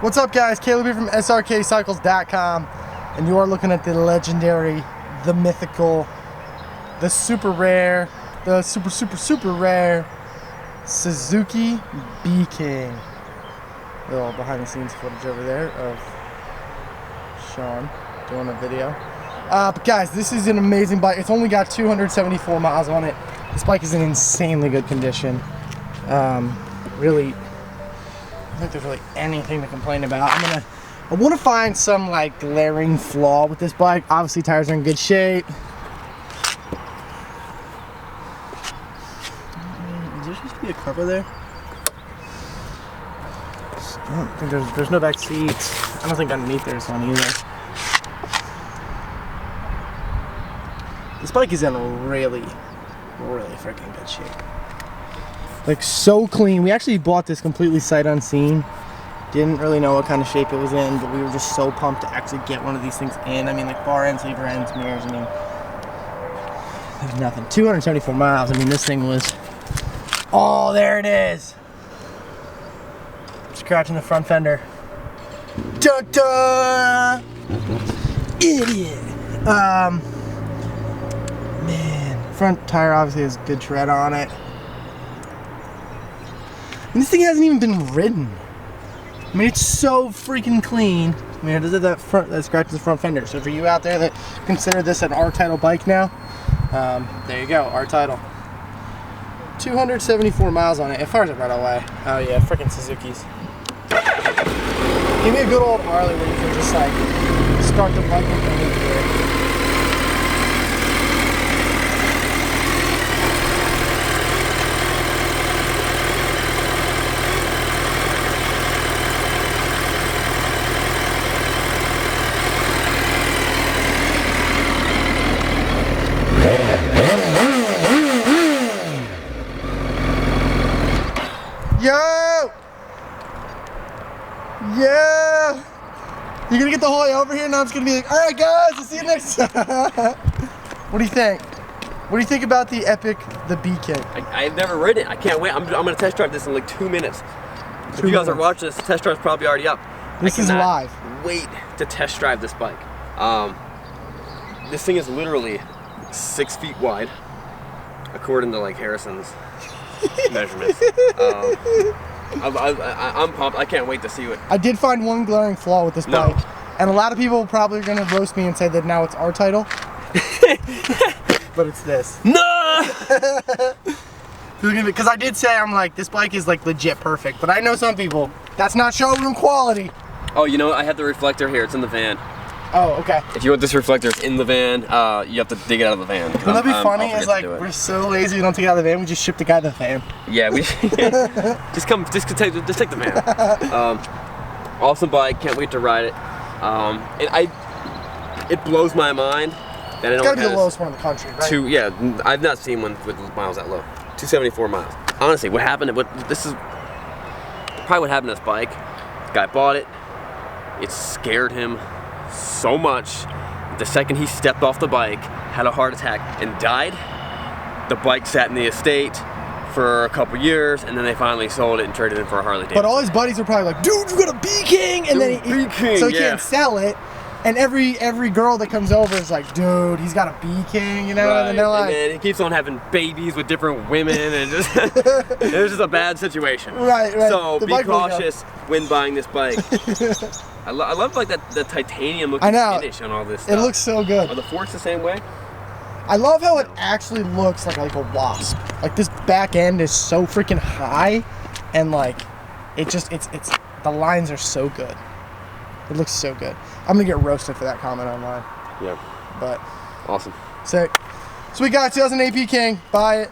What's up, guys? Caleb here from Srkcycles.com, and you are looking at the legendary, the mythical, the super rare, the super rare Suzuki B-King. Little behind the scenes footage over there of Sean doing a video. But guys, this is an amazing bike. It's only got 274 miles on it. This bike is in insanely good condition. Really, I don't think there's really anything to complain about. I want to find some like glaring flaw with this bike. Obviously, tires are in good shape. Is there supposed to be a cover there? I don't think there's no back seats. I don't think underneath there's one either. This bike is in really freaking good shape. Like, so clean. We actually bought this completely sight unseen. Didn't really know what kind of shape it was in, but we were just so pumped to actually get one of these things in. I mean, like bar ends, lever ends, mirrors, I mean, there's nothing. 274 miles. I mean, this thing was, oh, there it is. Scratching the front fender. Da-da! Idiot. Man, front tire obviously has good tread on it. And this thing hasn't even been ridden. I mean, it's so freaking clean. I mean, it does that scratches the front fender. So for you out there that consider this an R-Title bike now, there you go, R-Title. 274 miles on it. It fires it right away. Oh yeah, freaking Suzuki's. Give me a good old Harley where you can just like start the bike and come into it. Yo! Yeah! You're gonna get the whole way over here and I'm just gonna be like, alright guys, I'll see you next time. What do you think? What do you think about the epic, the B-King? I've never ridden it. I can't wait. I'm gonna test drive this in like 2 minutes. If you guys are watching this, the test drive's probably already up. This is live. Wait to test drive this bike. This thing is literally 6 feet wide, according to like Harrison's measurements. I'm pumped. I can't wait to see what. I did find one glaring flaw with this bike, and a lot of people probably are gonna roast me and say that now it's R-Title, but it's this. No. Because I did say I'm like this bike is like legit perfect, but I know some people that's not showroom quality. Oh, you know, I have the reflector here. It's in the van. Oh, okay. If you want this reflector in the van, you have to dig it out of the van. Wouldn't that be funny? Is like we're so lazy we don't take it out of the van. We just ship the guy the van. Yeah, we just take the van. Awesome bike. Can't wait to ride it. It blows my mind that it's gotta be the lowest one in the country, right? Yeah, I've not seen one with miles that low. 274 miles. Honestly, what happened? This is probably what happened to this bike. The guy bought it. It scared him so much. The second he stepped off the bike, had a heart attack and died. The bike sat in the estate for a couple years, and then they finally sold it and traded it for a Harley Davidson. But all his buddies were probably like, "Dude, you got a B-King," and then he can't sell it. And every girl that comes over is like, "Dude, he's got a B-King," you know. Right. And they're like, and then he keeps on having babies with different women, and just it was just a bad situation. Right. So be cautious when buying this bike. I love like the titanium looking finish on all this stuff. It looks so good. Are the forks the same way? I love how it actually looks like a wasp. Like this back end is so freaking high, and like it's the lines are so good. It looks so good. I'm gonna get roasted for that comment online. Yeah. But awesome. Sick. So we got 2008 B-King. Buy it.